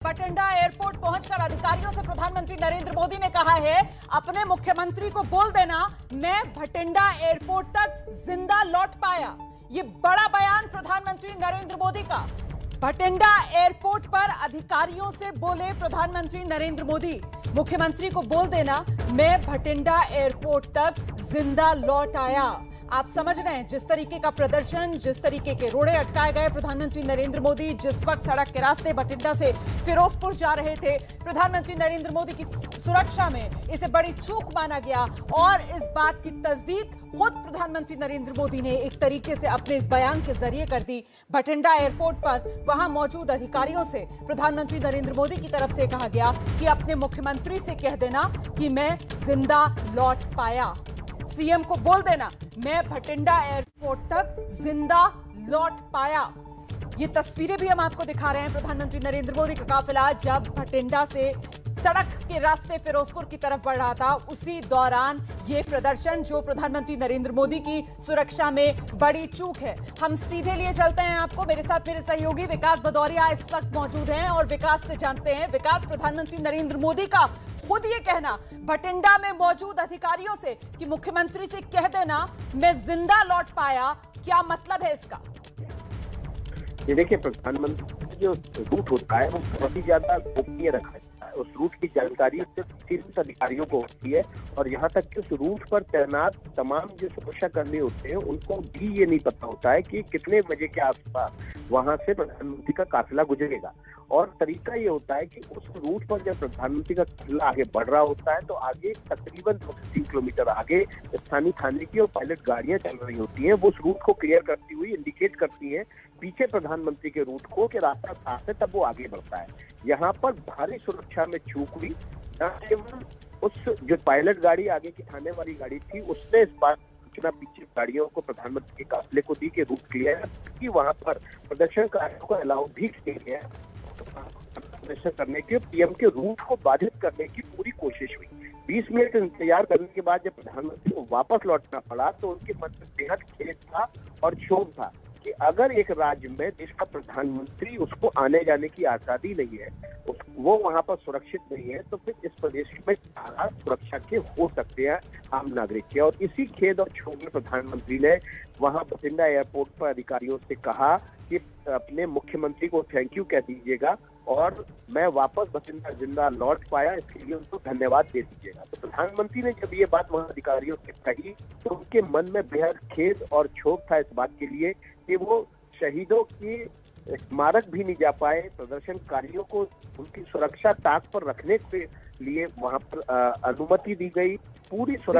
Bathinda airport पहुंचकर अधिकारियों से प्रधानमंत्री नरेंद्र मोदी ने कहा है, अपने मुख्यमंत्री को बोल देना मैं बठिंडा एयरपोर्ट तक जिंदा लौट पाया। ये बड़ा बयान प्रधानमंत्री नरेंद्र मोदी का। बठिंडा एयरपोर्ट पर अधिकारियों से बोले प्रधानमंत्री नरेंद्र मोदी, मुख्यमंत्री को बोल देना मैं बठिंडा एयरपोर्ट तक जिंदा लौट आया। आप समझ रहे हैं जिस तरीके का प्रदर्शन, जिस तरीके के रोड़े अटकाए गए। प्रधानमंत्री नरेंद्र मोदी जिस वक्त सड़क के रास्ते बठिंडा से फिरोजपुर जा रहे थे, प्रधानमंत्री नरेंद्र मोदी की सुरक्षा में इसे बड़ी चूक माना गया और इस बात की तस्दीक खुद प्रधानमंत्री नरेंद्र मोदी ने एक तरीके से अपने इस बयान के जरिए कर दी। बठिंडा एयरपोर्ट पर वहां मौजूद अधिकारियों से प्रधानमंत्री नरेंद्र मोदी की तरफ से कहा गया कि अपने मुख्यमंत्री से कह देना कि मैं जिंदा लौट पाया। सीएम को बोल देना मैं बठिंडा एयरपोर्ट तक जिंदा लौट पाया। ये तस्वीरें भी हम आपको दिखा रहे हैं। प्रधानमंत्री नरेंद्र मोदी का काफिला जब बठिंडा से सड़क के रास्ते फिरोजपुर की तरफ बढ़ रहा था, उसी दौरान ये प्रदर्शन जो प्रधानमंत्री नरेंद्र मोदी की सुरक्षा में बड़ी चूक है। हम सीधे लिए चलते हैं आपको। मेरे साथ मेरे सहयोगी विकास भदौरिया इस वक्त मौजूद हैं और विकास से जानते हैं। विकास, प्रधानमंत्री नरेंद्र मोदी का खुद ये कहना बठिंडा में मौजूद अधिकारियों से कि मुख्यमंत्री से कह देना मैं जिंदा लौट पाया, क्या मतलब है इसका? ये देखिए, प्रधानमंत्री जो रूट होता है वो बहुत ही ज्यादा गोपनीय रखा है। उस रूट की जानकारी सिर्फ सीमित अधिकारियों को होती है और यहाँ तक कि उस रूट पर तैनात तमाम जो सुरक्षाकर्मी होते हैं उनको भी ये नहीं पता होता है कि कितने बजे के आसपास वहां से प्रधानमंत्री का काफिला गुजरेगा। और तरीका ये होता है कि उस रूट पर जब प्रधानमंत्री का काफिला आगे बढ़ रहा होता है तो आगे तकरीबन 2-3 किलोमीटर आगे स्थानीय थाने की और पायलट गाड़ियां चल रही होती हैं। वो उस रूट को क्लियर करती हुई इंडिकेट करती है पीछे प्रधानमंत्री के रूट को कि रास्ता साफ है, तब वो आगे बढ़ता है। यहाँ पर भारी सुरक्षा में चूक हुई। केवल उस जो पायलट गाड़ी आगे की थाने वाली गाड़ी थी उसने इस बात सूचना पीछे गाड़ियों को प्रधानमंत्री के काफिले को दी कि रूट क्लियर है, कि वहां पर प्रदर्शनकारियों को अलाउ भी किया गया प्रदर्शन करने के, पीएम के रूट को बाधित करने की पूरी कोशिश हुई। 20 मिनट इंतजार करने के बाद जब प्रधानमंत्री को वापस लौटना पड़ा तो उनके मन में बेहद खेद था और क्षोभ था कि अगर एक राज्य में देश का प्रधानमंत्री, उसको आने जाने की आजादी नहीं है, वो वहां पर सुरक्षित नहीं है, तो फिर इस प्रदेश में सुरक्षा के हो सकते हैं आम नागरिक के। और इसी खेद और क्षोभ में प्रधानमंत्री ने वहां बठिंडा एयरपोर्ट पर अधिकारियों से कहा कि अपने मुख्यमंत्री को थैंक यू कह दीजिएगा और मैं वापस बठिंडा जिंदा लौट पाया, इसके लिए उनको धन्यवाद दे दीजिएगा। तो प्रधानमंत्री ने जब ये बात वहां अधिकारियों से कही तो उनके मन में बेहद खेद और क्षोभ था इस बात के लिए कि वो शहीदों की स्मारक भी नहीं जा पाए। प्रदर्शनकारियों को उनकी सुरक्षा ताक पर रखने के लिए वहां पर अनुमति दी गई। पूरी सुरक्षा।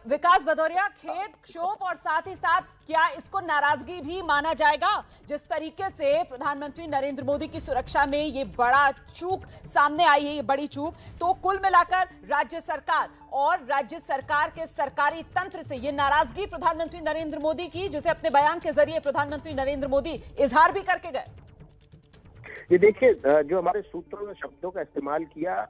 विकास भदौरिया, खेद, क्षोभ और साथ ही साथ क्या इसको नाराजगी भी माना जाएगा? जिस तरीके से प्रधानमंत्री नरेंद्र मोदी की सुरक्षा में ये बड़ा चूक सामने आई है, ये बड़ी चूक, तो कुल मिलाकर राज्य सरकार और राज्य सरकार के सरकारी तंत्र से ये नाराजगी प्रधानमंत्री नरेंद्र मोदी की, जिसे अपने बयान के जरिए प्रधानमंत्री नरेंद्र मोदी इजहार भी करके गए। ये देखिए, जो हमारे सूत्रों ने शब्दों का इस्तेमाल किया,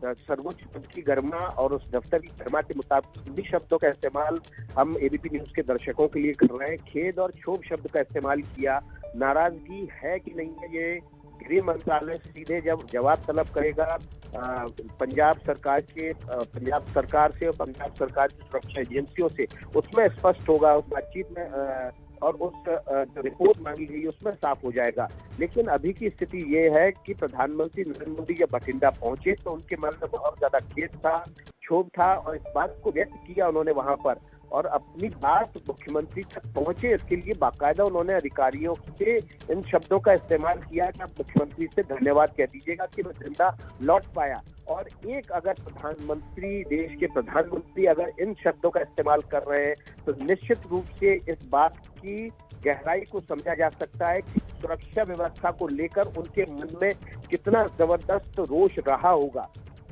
सर्वोच्च पद की गरिमा और उस दफ्तर की गरिमा के मुताबिक सभी शब्दों का इस्तेमाल हम एबीपी न्यूज के दर्शकों के लिए कर रहे हैं। खेद और क्षोभ शब्द का इस्तेमाल किया। नाराजगी है कि नहीं है, ये गृह मंत्रालय सीधे जब जवाब तलब करेगा पंजाब सरकार से और पंजाब सरकार की सुरक्षा एजेंसियों से, उसमें स्पष्ट होगा। उस बातचीत में और उस जो रिपोर्ट मांगी गई उसमें साफ हो जाएगा। लेकिन अभी की स्थिति ये है कि प्रधानमंत्री नरेंद्र मोदी जब बठिंडा पहुंचे तो उनके मन में बहुत ज्यादा खेद था, क्षोभ था और इस बात को व्यक्त किया उन्होंने वहां पर और अपनी बात मुख्यमंत्री तक पहुंचे। इसके लिए बाकायदा उन्होंने अधिकारियों से इन शब्दों का इस्तेमाल किया कि आप मुख्यमंत्री से धन्यवाद कह दीजिएगा कि मैं जिंदा लौट पाया। और एक अगर प्रधानमंत्री, देश के प्रधानमंत्री अगर इन शब्दों का इस्तेमाल कर रहे हैं तो निश्चित रूप से इस बात की गहराई को समझा जा सकता है कि सुरक्षा व्यवस्था को लेकर उनके मन में कितना जबरदस्त रोष रहा होगा।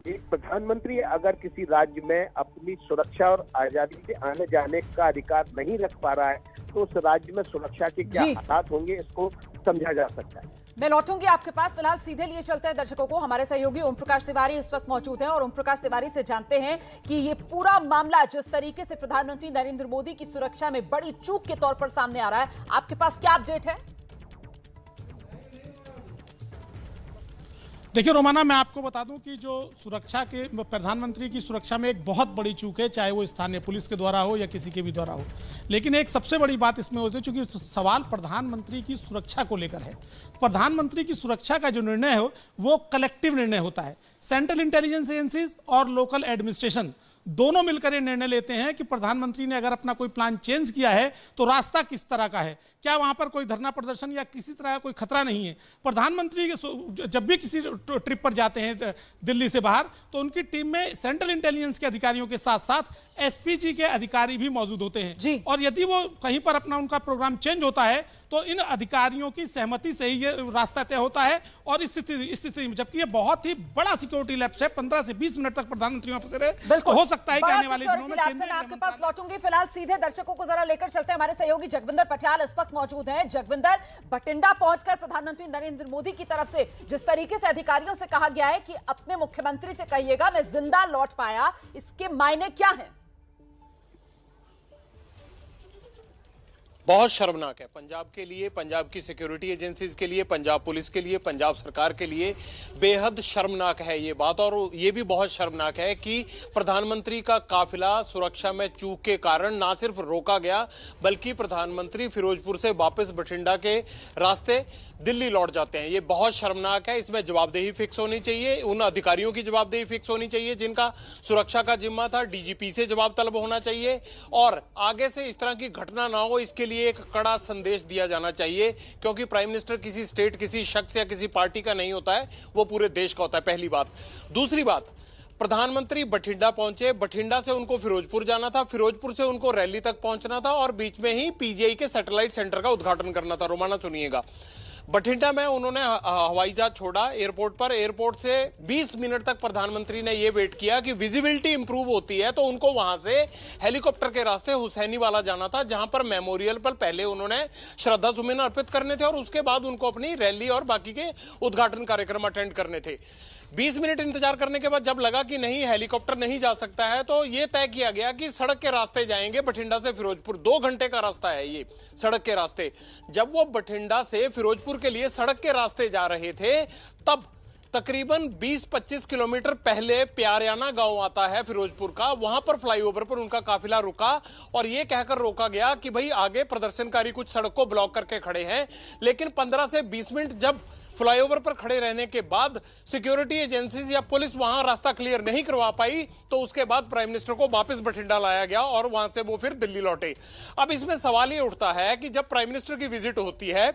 एक प्रधानमंत्री अगर किसी राज्य में अपनी सुरक्षा और आजादी से आने जाने का अधिकार नहीं रख पा रहा है तो उस राज्य में सुरक्षा के क्या हालात होंगे, इसको समझा जा सकता है। मैं लौटूंगी आपके पास, फिलहाल सीधे लिए चलते हैं दर्शकों को। हमारे सहयोगी ओम प्रकाश तिवारी इस वक्त मौजूद हैं और ओम प्रकाश तिवारी से जानते हैं कि ये पूरा मामला जिस तरीके से प्रधानमंत्री नरेंद्र मोदी की सुरक्षा में बड़ी चूक के तौर पर सामने आ रहा है, आपके पास क्या अपडेट है? देखिए रोमाना, मैं आपको बता दूं कि जो सुरक्षा के प्रधानमंत्री की सुरक्षा में एक बहुत बड़ी चूक है, चाहे वो स्थानीय पुलिस के द्वारा हो या किसी के भी द्वारा हो। लेकिन एक सबसे बड़ी बात इसमें होती है, चूंकि सवाल प्रधानमंत्री की सुरक्षा को लेकर है। प्रधानमंत्री की सुरक्षा का जो निर्णय है वो कलेक्टिव निर्णय होता है। सेंट्रल इंटेलिजेंस एजेंसीज और लोकल एडमिनिस्ट्रेशन दोनों मिलकर ये निर्णय लेते हैं कि प्रधानमंत्री ने अगर अपना कोई प्लान चेंज किया है तो रास्ता किस तरह का है, क्या वहां पर कोई धरना प्रदर्शन या किसी तरह का कोई खतरा नहीं है। प्रधानमंत्री जब भी किसी ट्रिप पर जाते हैं दिल्ली से बाहर, तो उनकी टीम में सेंट्रल इंटेलिजेंस के अधिकारियों के साथ साथ एसपीजी के अधिकारी भी मौजूद होते हैं। और यदि वो कहीं पर अपना उनका प्रोग्राम चेंज होता है तो इन अधिकारियों की सहमति से ही ये रास्ता तय होता है। और इस स्थिति में, जबकि ये बहुत ही बड़ा सिक्योरिटी लैप्स है, 15 से 20 मिनट तक प्रधानमंत्री वहां पर रहे, तो हो सकता है कि आने वाले दिनों में आपके पास लौटूंगी। फिलहाल सीधे दर्शकों को जरा लेकर चलते हैं। हमारे सहयोगी जगविंदर पटियाल इस वक्त मौजूद हैं। जगविंदर, बठिंडा पहुंचकर प्रधानमंत्री नरेंद्र मोदी की तरफ से जिस तरीके से अधिकारियों से कहा गया है कि अपने मुख्यमंत्री से कहिएगा मैं जिंदा लौट पाया, इसके मायने क्या हैं? बहुत शर्मनाक है पंजाब के लिए, पंजाब की सिक्योरिटी एजेंसीज के लिए, पंजाब पुलिस के लिए, पंजाब सरकार के लिए बेहद शर्मनाक है ये बात। और ये भी बहुत शर्मनाक है कि प्रधानमंत्री का काफिला सुरक्षा में चूक के कारण ना सिर्फ रोका गया, बल्कि प्रधानमंत्री फिरोजपुर से वापस बठिंडा के रास्ते दिल्ली लौट जाते हैं। ये बहुत शर्मनाक है। इसमें जवाबदेही फिक्स होनी चाहिए, उन अधिकारियों की जवाबदेही फिक्स होनी चाहिए जिनका सुरक्षा का जिम्मा था। डीजीपी से जवाब तलब होना चाहिए और आगे से इस तरह की घटना ना हो, इसके लिए एक कड़ा संदेश दिया जाना चाहिए। क्योंकि प्राइम मिनिस्टर किसी स्टेट, किसी शख्स या किसी पार्टी का नहीं होता है, वो पूरे देश का होता है, पहली बात। दूसरी बात, प्रधानमंत्री बठिंडा पहुंचे, बठिंडा से उनको फिरोजपुर जाना था, फिरोजपुर से उनको रैली तक पहुंचना था और बीच में ही पीजीआई के सैटेलाइट सेंटर का उद्घाटन करना था। रोमाना सुनिएगा, बठिंडा में उन्होंने हवाई जहाज छोड़ा एयरपोर्ट पर। एयरपोर्ट से 20 मिनट तक प्रधानमंत्री ने यह वेट किया कि विजिबिलिटी इंप्रूव होती है तो उनको वहां से हेलीकॉप्टर के रास्ते हुसैनी वाला जाना था, जहां पर मेमोरियल पर पहले उन्होंने श्रद्धा सुमन अर्पित करने थे और उसके बाद उनको अपनी रैली और बाकी के उद्घाटन कार्यक्रम अटेंड करने थे। 20 मिनट इंतजार करने के बाद जब लगा कि नहीं, हेलीकॉप्टर नहीं जा सकता है, तो यह तय किया गया कि सड़क के रास्ते जाएंगे। बठिंडा से फिरोजपुर 2 घंटे का रास्ता है ये सड़क के रास्ते। जब वो बठिंडा से फिरोजपुर के लिए सड़क के रास्ते जा रहे थे, तब तकरीबन 20-25 किलोमीटर पहले प्यारियाना गांव आता है फिरोजपुर का, वहां पर फ्लाईओवर पर उनका काफिला रुका और यह कहकर रोका गया कि भाई आगे प्रदर्शनकारी कुछ सड़क को ब्लॉक करके खड़े हैं। लेकिन 15 से 20 मिनट जब फ्लाईओवर पर खड़े रहने के बाद सिक्योरिटी एजेंसीज या पुलिस वहां रास्ता क्लियर नहीं करवा पाई, तो उसके बाद प्राइम मिनिस्टर को वापस बठिंडा लाया गया और वहां से वो फिर दिल्ली लौटे। अब इसमें सवाल ये उठता है कि जब प्राइम मिनिस्टर की विजिट होती है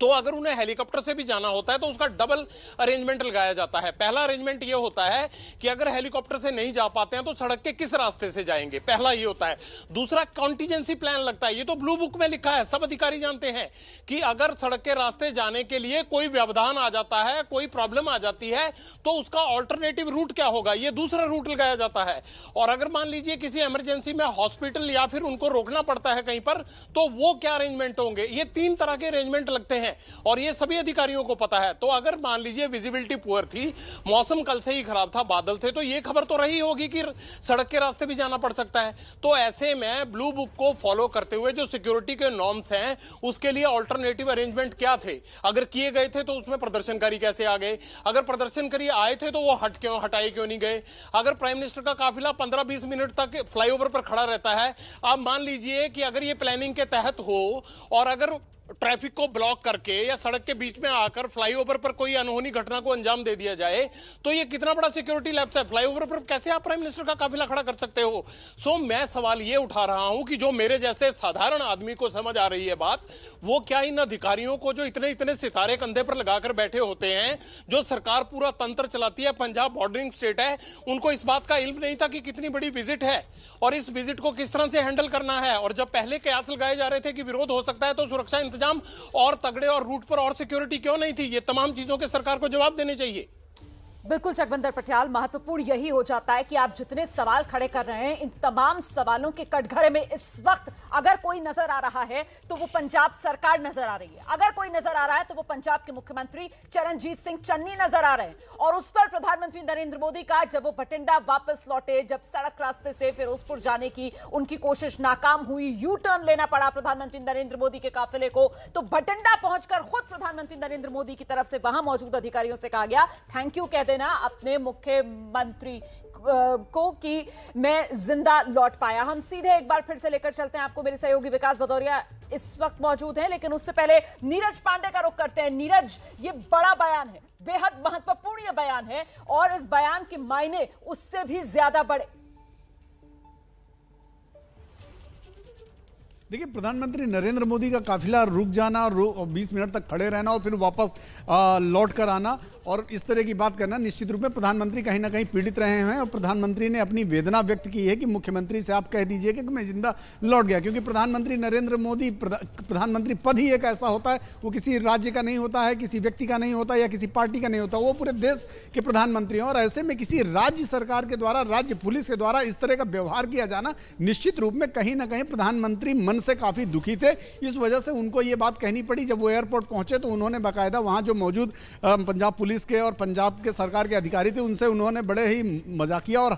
तो अगर उन्हें हेलीकॉप्टर से भी जाना होता है तो उसका डबल अरेंजमेंट लगाया जाता है। पहला अरेंजमेंट यह होता है कि अगर हेलीकॉप्टर से नहीं जा पाते हैं तो सड़क के किस रास्ते से जाएंगे, पहला ये होता है। दूसरा, कॉन्टीजेंसी प्लान लगता है। ये तो ब्लू बुक में लिखा है, सब अधिकारी जानते हैं कि अगर सड़क के रास्ते जाने के लिए कोई व्यवधान आ जाता है, कोई प्रॉब्लम आ जाती है, तो उसका ऑल्टरनेटिव रूट क्या होगा, ये दूसरा रूट लगाया जाता है। और अगर मान लीजिए किसी इमरजेंसी में हॉस्पिटल या फिर उनको रोकना पड़ता है कहीं पर, तो वो क्या अरेंजमेंट होंगे। ये 3 तरह के अरेंजमेंट लगते हैं और ये सभी अधिकारियों को पता है। तो अगर मान लीजिए विजिबिलिटी पुअर थी, मौसम कल से ही खराब था, बादल थे, तो ये खबर तो रही होगी कि सड़क के रास्ते भी जाना पड़ सकता है। तो ऐसे में ब्लू बुक को फॉलो करते हुए जो सिक्योरिटी के नॉर्म्स हैं, उसके लिए ऑल्टरनेटिव अरेंजमेंट क्या थे, अगर किए गए थे तो उसमें प्रदर्शनकारी कैसे आ गए, अगर प्रदर्शनकारी आए थे तो वो हटाए क्यों नहीं गए, अगर प्राइम मिनिस्टर का काफिला 15-20 मिनट तक फ्लाईओवर पर खड़ा रहता है। आप मान लीजिए कि अगर ये प्लानिंग के तहत हो और अगर ट्रैफिक को ब्लॉक करके या सड़क के बीच में आकर फ्लाईओवर पर कोई अनहोनी घटना को अंजाम दे दिया जाए, तो ये कितना बड़ा सिक्योरिटी लैप्स है। फ्लाईओवर पर कैसे आप प्राइम मिनिस्टर का काफिला खड़ा कर सकते हो। सो मैं सवाल ये उठा रहा हूं कि जो मेरे जैसे साधारण आदमी को समझ आ रही है बात, वो क्या इन अधिकारियों को जो इतने इतने सितारे कंधे पर लगाकर बैठे होते हैं, जो सरकार पूरा तंत्र चलाती है, पंजाब बॉर्डरिंग स्टेट है, उनको इस बात का इल्म नहीं था कि कितनी बड़ी विजिट है और इस विजिट को किस तरह से हैंडल करना है। और जब पहले कयास लगाए जा रहे थे कि विरोध हो सकता है, तो सुरक्षा इंतजाम और तगड़े और रूट पर और सिक्योरिटी क्यों नहीं थी। ये तमाम चीजों के सरकार को जवाब देने चाहिए। बिल्कुल जगविंदर पटियाल, महत्वपूर्ण यही हो जाता है कि आप जितने सवाल खड़े कर रहे हैं, इन तमाम सवालों के कटघरे में इस वक्त अगर कोई नजर आ रहा है तो वो पंजाब सरकार नजर आ रही है। अगर कोई नजर आ रहा है तो वो पंजाब के मुख्यमंत्री चरणजीत सिंह चन्नी नजर आ रहे हैं। और उस पर प्रधानमंत्री नरेंद्र मोदी का जब वो भटिंडा वापस लौटे, जब सड़क रास्ते से फिरोजपुर जाने की उनकी कोशिश नाकाम हुई, यू टर्न लेना पड़ा प्रधानमंत्री नरेंद्र मोदी के काफिले को, तो भटिंडा पहुंचकर खुद प्रधानमंत्री नरेंद्र मोदी की तरफ से वहां मौजूद अधिकारियों से कहा गया, थैंक यू कह देना अपने मुख्यमंत्री को कि मैं जिंदा लौट पाया। हम सीधे एक बार फिर से लेकर चलते हैं आपको, मेरे सहयोगी विकास भदौरिया इस वक्त मौजूद हैं, लेकिन उससे पहले नीरज पांडे का रुख करते हैं। नीरज, ये बड़ा बयान है, बेहद महत्वपूर्ण ये बयान है और इस बयान के मायने उससे भी ज्यादा बड़े। देखिए, प्रधानमंत्री नरेंद्र मोदी का काफिला रुक जाना और 20 मिनट तक खड़े रहना और फिर वापस लौट कर आना और इस तरह की बात करना, निश्चित रूप में प्रधानमंत्री कहीं ना कहीं पीड़ित रहे हैं और प्रधानमंत्री ने अपनी वेदना व्यक्त की है कि मुख्यमंत्री से आप कह दीजिए कि मैं जिंदा लौट गया। क्योंकि प्रधानमंत्री नरेंद्र मोदी, प्रधानमंत्री पद ही एक ऐसा होता है, वो किसी राज्य का नहीं होता है, किसी व्यक्ति का नहीं होता या किसी पार्टी का नहीं होता, वो पूरे देश के प्रधानमंत्री हैं। और ऐसे में किसी राज्य सरकार के द्वारा, राज्य पुलिस के द्वारा इस तरह का व्यवहार किया जाना निश्चित रूप में कहीं ना कहीं प्रधानमंत्री मन से काफी दुखी थे। इस वजह से उनको ये बात कहनी पड़ी। जब वो एयरपोर्ट पहुंचे तो उन्होंने बाकायदा वहां जो मौजूद पंजाब पुलिस के और पंजाब के सरकार के अधिकारी थे उनसे उन्होंने बड़े ही मजाकिया और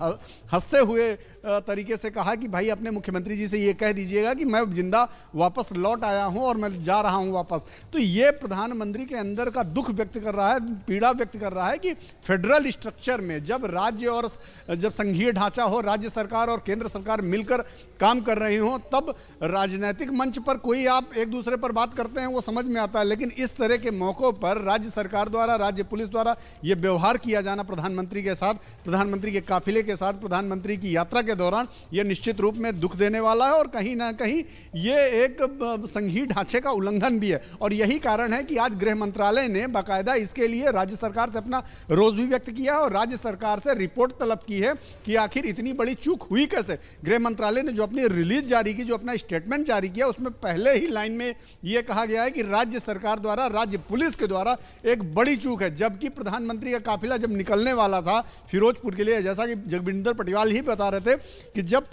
हंसते हुए तरीके से कहा कि भाई अपने मुख्यमंत्री जी से ये कह दीजिएगा कि मैं जिंदा वापस लौट आया हूं और मैं जा रहा हूं वापस। तो ये प्रधानमंत्री के अंदर का दुख व्यक्त कर रहा है, पीड़ा व्यक्त कर रहा है कि फेडरल स्ट्रक्चर में जब राज्य और जब संघीय ढांचा हो, राज्य सरकार और केंद्र सरकार मिलकर काम कर रही हो, तब राजनीतिक मंच पर कोई आप एक दूसरे पर बात करते हैं वो समझ में आता है, लेकिन इस तरह के मौकों पर राज्य सरकार द्वारा, राज्य पुलिस द्वारा यह व्यवहार किया जाना प्रधानमंत्री के साथ, प्रधानमंत्री के काफिले के साथ, प्रधानमंत्री की यात्रा के दौरान, यह निश्चित रूप में दुख देने वाला है और कहीं ना कहीं यह एक संघीय ढांचे का उल्लंघन भी है। और यही कारण है कि आज गृह मंत्रालय ने बाकायदा इसके लिए राज्य सरकार से अपना रोष भी व्यक्त किया और राज्य सरकार से रिपोर्ट तलब की है कि आखिर इतनी बड़ी चूक हुई कैसे। गृह मंत्रालय ने जो अपनी रिलीज जारी की, जो अपना स्टेटमेंट जारी किया, उसमें पहले ही लाइन में यह कहा गया है कि राज्य सरकार द्वारा, राज्य पुलिस के द्वारा एक बड़ी चूक है। जबकि प्रधानमंत्री का काफिला जब निकलने वाला था फिरोजपुर के लिए, जैसा कि जगविंदर पटियाल ही बता रहे थे कि जब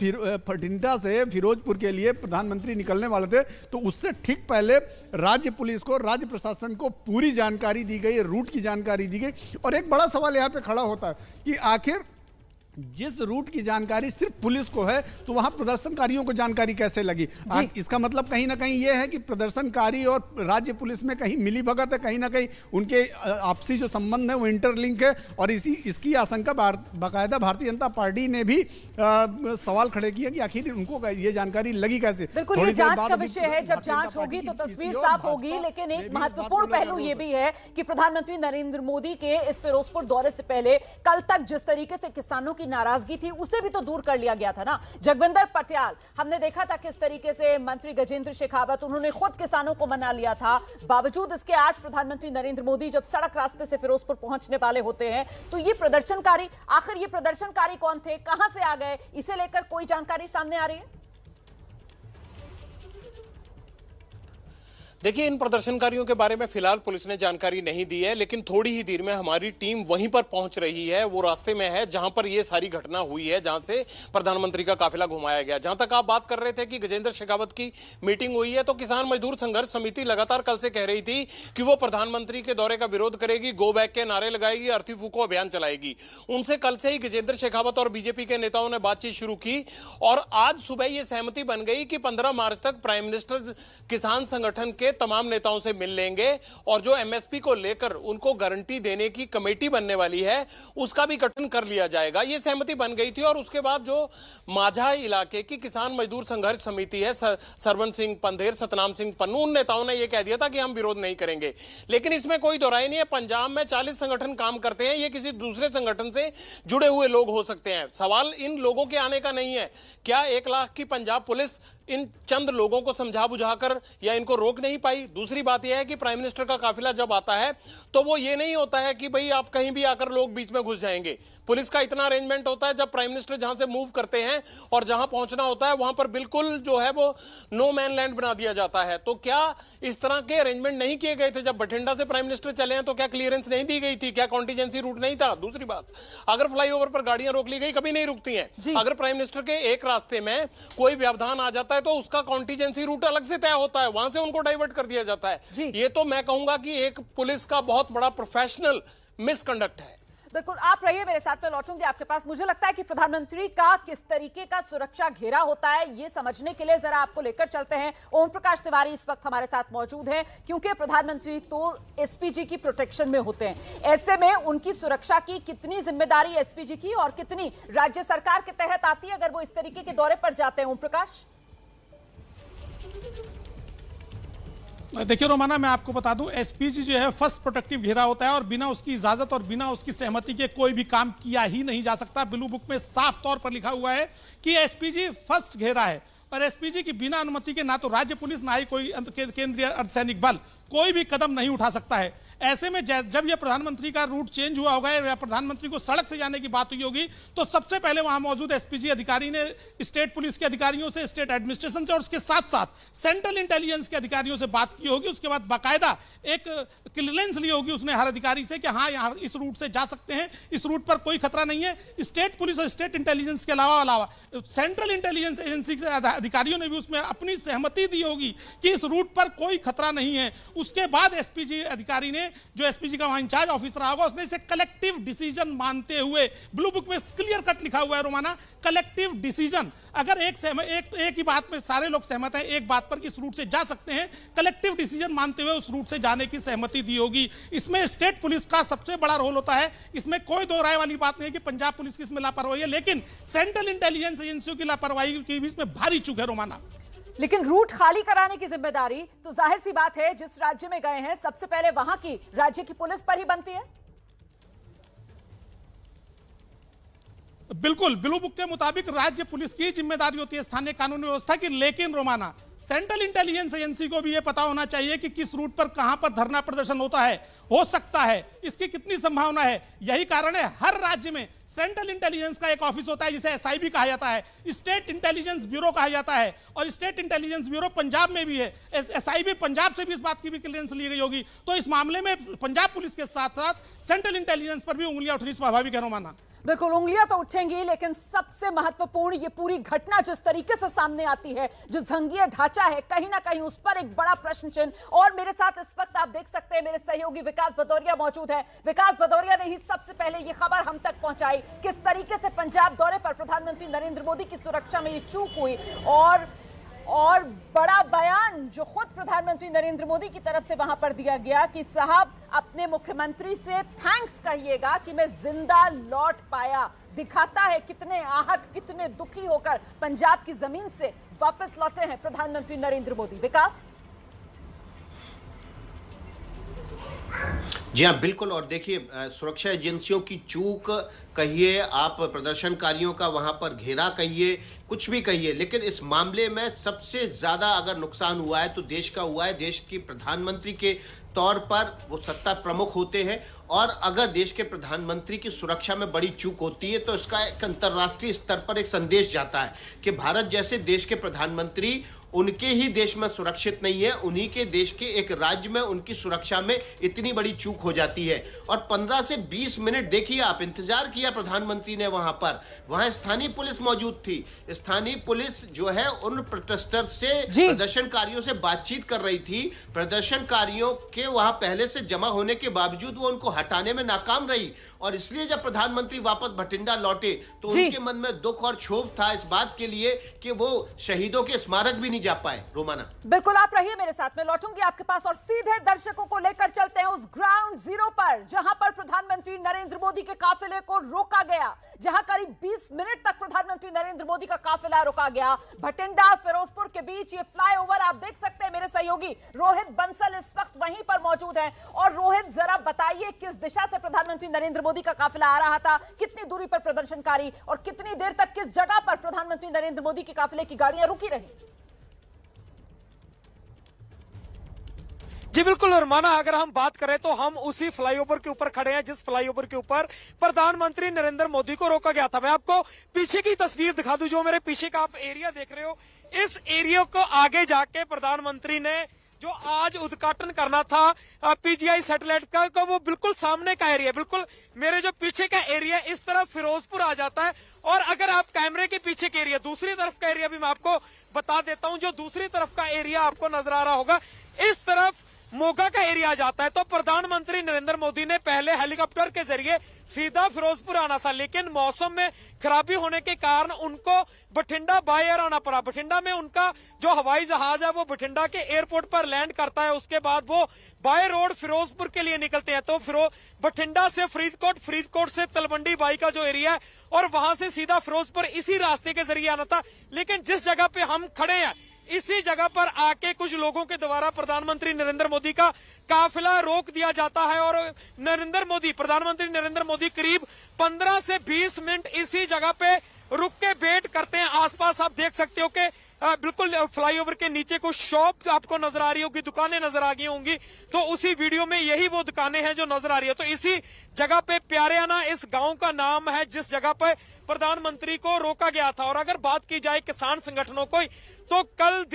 भटिंडा से फिरोजपुर के लिए प्रधानमंत्री निकलने वाले थे तो उससे ठीक पहले राज्य पुलिस को, राज्य प्रशासन को पूरी जानकारी दी गई, रूट की जानकारी दी गई। और एक बड़ा सवाल यहां पे खड़ा होता है कि आखिर जिस रूट की जानकारी सिर्फ पुलिस को है तो वहां प्रदर्शनकारियों को जानकारी कैसे लगी। इसका मतलब कहीं ना कहीं यह है कि प्रदर्शनकारी और राज्य पुलिस में कहीं मिली भगत है, कहीं ना कहीं उनके आपसी जो संबंध है वो इंटरलिंक है। और इसकी आशंका बाकायदा भारतीय जनता पार्टी ने भी सवाल खड़े किए कि आखिर उनको ये जानकारी लगी कैसे। बिल्कुल, ये जांच का विषय है, जब जांच होगी तो तस्वीर साफ होगी। लेकिन एक महत्वपूर्ण पहलू यह भी है कि प्रधानमंत्री नरेंद्र मोदी के इस फिरोजपुर दौरे से पहले कल तक जिस तरीके से किसानों की नाराजगी थी उसे भी तो दूर कर लिया गया था ना। जगविंदर पटियाल, हमने देखा था किस तरीके से मंत्री गजेंद्र शेखावत, उन्होंने खुद किसानों को मना लिया था। बावजूद इसके आज प्रधानमंत्री नरेंद्र मोदी जब सड़क रास्ते से फिरोजपुर पहुंचने वाले होते हैं तो ये प्रदर्शनकारी, आखिर ये प्रदर्शनकारी कौन थे, कहां से आ गए, इसे लेकर कोई जानकारी सामने आ रही है? देखिए, इन प्रदर्शनकारियों के बारे में फिलहाल पुलिस ने जानकारी नहीं दी है, लेकिन थोड़ी ही देर में हमारी टीम वहीं पर पहुंच रही है। वो रास्ते में है जहां पर ये सारी घटना हुई है, जहां से प्रधानमंत्री का काफिला घुमाया गया। जहां तक आप बात कर रहे थे कि गजेंद्र शेखावत की मीटिंग हुई है, तो किसान मजदूर संघर्ष समिति लगातार कल से कह रही थी कि वो प्रधानमंत्री के दौरे का विरोध करेगी, गो बैक के नारे लगाएगी, अर्थी फूको अभियान चलाएगी। उनसे कल से ही गजेंद्र शेखावत और बीजेपी के नेताओं ने बातचीत शुरू की और आज सुबह ये सहमति बन गई कि 15 मार्च तक प्राइम मिनिस्टर किसान संगठन के तमाम नेताओं से मिल लेंगे और जो एमएसपी को लेकर उनको गारंटी देने की कमेटी बनने वाली है उसका भी गठन कर लिया जाएगा। यह सहमति बन गई थी। और उसके बाद जो माझा इलाके की किसान मजदूर संघर्ष समिति है, सरवन सिंह पंधेर, सतनाम सिंह पन्नू, उन नेताओं ने यह कह दिया था कि हम विरोध नहीं करेंगे। लेकिन इसमें कोई दोहराई नहीं है, पंजाब में 40 संगठन काम करते हैं, ये किसी दूसरे संगठन से जुड़े हुए लोग हो सकते हैं। सवाल इन लोगों के आने का नहीं है। क्या 1 लाख की पंजाब पुलिस इन चंद लोगों को समझा बुझाकर या इनको रोक नहीं पाई। दूसरी बात यह है कि प्राइम मिनिस्टर का काफिला जब आता है तो वो ये नहीं होता है कि भाई आप कहीं भी आकर लोग बीच में घुस जाएंगे। पुलिस का इतना अरेंजमेंट होता है, जब प्राइम मिनिस्टर जहां से मूव करते हैं और जहां पहुंचना होता है वहां पर बिल्कुल जो है वो नो मैन लैंड बना दिया जाता है। तो क्या इस तरह के अरेंजमेंट नहीं किए गए थे? जब बठिंडा से प्राइम मिनिस्टर चले हैं तो क्या क्लियरेंस नहीं दी गई थी? क्या कॉन्टीजेंसी रूट नहीं था? दूसरी बात, अगर फ्लाईओवर पर गाड़ियां रोक ली गई, कभी नहीं रुकती हैं। अगर प्राइम मिनिस्टर के एक रास्ते में कोई व्यवधान आ जाता है तो उसका कॉन्टीजेंसी रूट अलग से तय होता है, वहां से उनको डाइवर्ट कर दिया जाता है। ये तो मैं कहूंगा कि एक पुलिस का बहुत बड़ा प्रोफेशनल मिसकंडक्ट है। बिल्कुल, आप रहिए मेरे साथ में, लौटूंगी आपके पास। मुझे लगता है कि प्रधानमंत्री का किस तरीके का सुरक्षा घेरा होता है ये समझने के लिए जरा आपको लेकर चलते हैं। ओम प्रकाश तिवारी इस वक्त हमारे साथ मौजूद हैं, क्योंकि प्रधानमंत्री तो एसपीजी की प्रोटेक्शन में होते हैं। ऐसे में उनकी सुरक्षा की कितनी जिम्मेदारी एसपीजी की और कितनी राज्य सरकार के तहत आती है अगर वो इस तरीके के दौरे पर जाते हैं? ओम प्रकाश, देखिए रोमाना, मैं आपको बता दूं, एसपीजी जो है फर्स्ट प्रोटेक्टिव घेरा होता है और बिना उसकी इजाजत और बिना उसकी सहमति के कोई भी काम किया ही नहीं जा सकता। ब्लू बुक में साफ तौर पर लिखा हुआ है कि एसपीजी फर्स्ट घेरा है और एसपीजी की बिना अनुमति के ना तो राज्य पुलिस ना ही कोई केंद्रीय अर्धसैनिक बल कोई भी कदम नहीं उठा सकता है। ऐसे में जब यह प्रधानमंत्री का रूट चेंज हुआ होगा या प्रधानमंत्री को सड़क से जाने की बात हुई होगी तो सबसे पहले वहां मौजूद एसपीजी अधिकारी ने स्टेट पुलिस के अधिकारियों से, स्टेट एडमिनिस्ट्रेशन से और उसके साथ साथ सेंट्रल इंटेलिजेंस के अधिकारियों से बात की होगी। उसके बाद बाकायदा एक क्लियरेंस ली होगी उसने हर अधिकारी से कि हाँ यहाँ इस रूट से जा सकते हैं, इस रूट पर कोई खतरा नहीं है। स्टेट पुलिस और स्टेट इंटेलिजेंस के अलावा सेंट्रल इंटेलिजेंस एजेंसी के अधिकारियों ने भी उसमें अपनी सहमति दी होगी कि इस रूट पर कोई खतरा नहीं है। उसके बाद एसपीजी अधिकारी ने, जो एसपीजी का वहां इंचार्ज ऑफिसर होगा, उसने इसे कलेक्टिव डिसीजन मानते हुए, ब्लू बुक में क्लियर कट लिखा हुआ है रोमाना, कलेक्टिव डिसीजन। अगर एक ही बात में सारे लोग सहमत हैं, एक बात पर कि इस रूट से जा सकते हैं, कलेक्टिव डिसीजन मानते हुए उस रूट से जाने की सहमति दी होगी। इसमें स्टेट पुलिस का सबसे बड़ा रोल होता है, इसमें कोई दो राय वाली बात नहीं है कि पंजाब पुलिस की इसमें लापरवाही है, लेकिन सेंट्रल इंटेलिजेंस एजेंसियों की लापरवाही की भी इसमें भारी चूक है रोमाना। लेकिन रूट खाली कराने की जिम्मेदारी तो जाहिर सी बात है जिस राज्य में गए हैं सबसे पहले वहां की राज्य की पुलिस पर ही बनती है। बिल्कुल, ब्लू बुक के मुताबिक राज्य पुलिस की जिम्मेदारी होती है स्थानीय कानून व्यवस्था की, लेकिन रोमाना सेंट्रल इंटेलिजेंस एजेंसी को भी यह पता होना चाहिए कि किस रूट पर कहां पर धरना प्रदर्शन होता है, हो सकता है, इसकी कितनी संभावना है। यही कारण है हर राज्य में सेंट्रल इंटेलिजेंस का एक ऑफिस होता है जिसे एसआईबी कहा जाता है, स्टेट इंटेलिजेंस ब्यूरो कहा जाता है, और स्टेट इंटेलिजेंस ब्यूरो पंजाब में भी है। एसआईबी पंजाब से भी इस बात की भी क्लियरेंस ली गई होगी। तो इस मामले में पंजाब पुलिस के साथ साथ सेंट्रल इंटेलिजेंस पर भी उंगलियां उठनी स्वाभाविक है रोमाना। बिल्कुल, उंगलियां तो उठेंगी, लेकिन सबसे महत्वपूर्ण ये पूरी घटना जिस तरीके से सामने आती है, जो जंगीय ढांचा है, कहीं ना कहीं उस पर एक बड़ा प्रश्न चिन्ह। और मेरे साथ इस वक्त आप देख सकते हैं मेरे सहयोगी विकास भदौरिया मौजूद है। विकास भदौरिया ने ही सबसे पहले ये खबर हम तक पहुंचाई, किस तरीके से पंजाब दौरे पर प्रधानमंत्री नरेंद्र मोदी की सुरक्षा में ये चूक हुई और बड़ा बयान जो खुद प्रधानमंत्री नरेंद्र मोदी की तरफ से वहां पर दिया गया कि साहब अपने मुख्यमंत्री से थैंक्स कहिएगा कि मैं जिंदा लौट पाया, दिखाता है कितने आहत, कितने दुखी होकर पंजाब की जमीन से वापस लौटे हैं प्रधानमंत्री नरेंद्र मोदी। विकास, जी हाँ बिल्कुल। और देखिए, सुरक्षा एजेंसियों की चूक कहिए, आप प्रदर्शनकारियों का वहां पर घेरा कहिए, कुछ भी कहिए, लेकिन इस मामले में सबसे ज्यादा अगर नुकसान हुआ है तो देश का हुआ है। देश की प्रधानमंत्री के तौर पर वो सत्ता प्रमुख होते हैं, और अगर देश के प्रधानमंत्री की सुरक्षा में बड़ी चूक होती है तो इसका एक अंतर्राष्ट्रीय स्तर पर एक संदेश जाता है कि भारत जैसे देश के प्रधानमंत्री उनके ही देश में सुरक्षित नहीं है, उन्हीं के देश के एक राज्य में उनकी सुरक्षा में इतनी बड़ी चूक हो जाती है। और 15 से 20 मिनट देखिए, आप इंतजार किया प्रधानमंत्री ने वहां स्थानीय पुलिस मौजूद थी। स्थानीय पुलिस जो है उन प्रोटेस्टर से, प्रदर्शनकारियों से बातचीत कर रही थी। प्रदर्शनकारियों के वहां पहले से जमा होने के बावजूद वो उनको हटाने में नाकाम रही, और इसलिए जब प्रधानमंत्री वापस भटिंडा लौटे तो उनके मन में दुख और क्षोभ था इस बात के लिए कि वो शहीदों के स्मारक भी नहीं जा पाए। रोमाना, बिल्कुल, आप रहिए मेरे साथ, मैं लौटूंगी आपके पास और सीधे दर्शकों को लेकर चलते हैं उस ग्राउंड जीरो पर जहां पर प्रधानमंत्री नरेंद्र मोदी के काफिले को रोका गया, जहां करीब 20 मिनट तक प्रधानमंत्री नरेंद्र मोदी का काफिला रोका गया। भटिंडा फिरोजपुर के बीच ये फ्लाईओवर आप देख सकते हैं। मेरे सहयोगी रोहित बंसल इस वक्त वहीं पर मौजूद हैं। और रोहित, जरा बताइए किस दिशा से प्रधानमंत्री नरेंद्र मोदी का काफिला आ रहा था, कितनी दूरी पर प्रदर्शनकारी, और कितनी देर तक किस जगह पर प्रधानमंत्री नरेंद्र मोदी के काफिले की गाड़ियां रुकी रही? जी बिल्कुल रुमाना, अगर हम बात करें तो हम उसी फ्लाईओवर के ऊपर खड़े हैं जिस फ्लाईओवर के ऊपर प्रधानमंत्री नरेंद्र मोदी को रोका गया था। मैं आपको पीछे की तस्वीर दिखा दूं, जो मेरे पीछे का आप एरिया देख रहे हो, इस एरिया को आगे जाके प्रधानमंत्री ने जो आज उद्घाटन करना था पीजीआई सैटेलाइट का वो बिल्कुल सामने का एरिया, बिल्कुल मेरे जो पीछे का एरिया इस तरफ फिरोजपुर आ जाता है। और अगर आप कैमरे के पीछे के एरिया, दूसरी तरफ का एरिया भी मैं आपको बता देता हूं, जो दूसरी तरफ का एरिया आपको नजर आ रहा होगा, इस तरफ मोगा का एरिया आ जाता है। तो प्रधानमंत्री नरेंद्र मोदी ने पहले हेलीकॉप्टर के जरिए सीधा फिरोजपुर आना था, लेकिन मौसम में खराबी होने के कारण उनको बठिंडा बाय एयर आना पड़ा। बठिंडा में उनका जो हवाई जहाज है वो बठिंडा के एयरपोर्ट पर लैंड करता है, उसके बाद वो बाय रोड फिरोजपुर के लिए निकलते हैं। तो बठिंडा से फरीदकोट, फरीदकोट से तलवंडी बाई का जो एरिया है और वहां से सीधा फिरोजपुर इसी रास्ते के जरिए आना था। लेकिन जिस जगह पे हम खड़े हैं इसी जगह पर आके कुछ लोगों के द्वारा प्रधानमंत्री नरेंद्र मोदी का काफिला रोक दिया जाता है और प्रधानमंत्री नरेंद्र मोदी करीब 15 से 20 मिनट इसी जगह पे रुक के वेट करते हैं। आसपास आप देख सकते हो कि बिल्कुल फ्लाईओवर के नीचे कुछ शॉप आपको नजर आ रही होगी, दुकानें नजर आ गई होंगी। तो उसी वीडियो में यही वो दुकानें हैं जो नजर आ रही है। तो इसी जगह पे प्यारेआना इस गांव का नाम है जिस जगह पे प्रधानमंत्री को रोका गया था। और अगर बात की जाए किसान संगठनों को, तो कल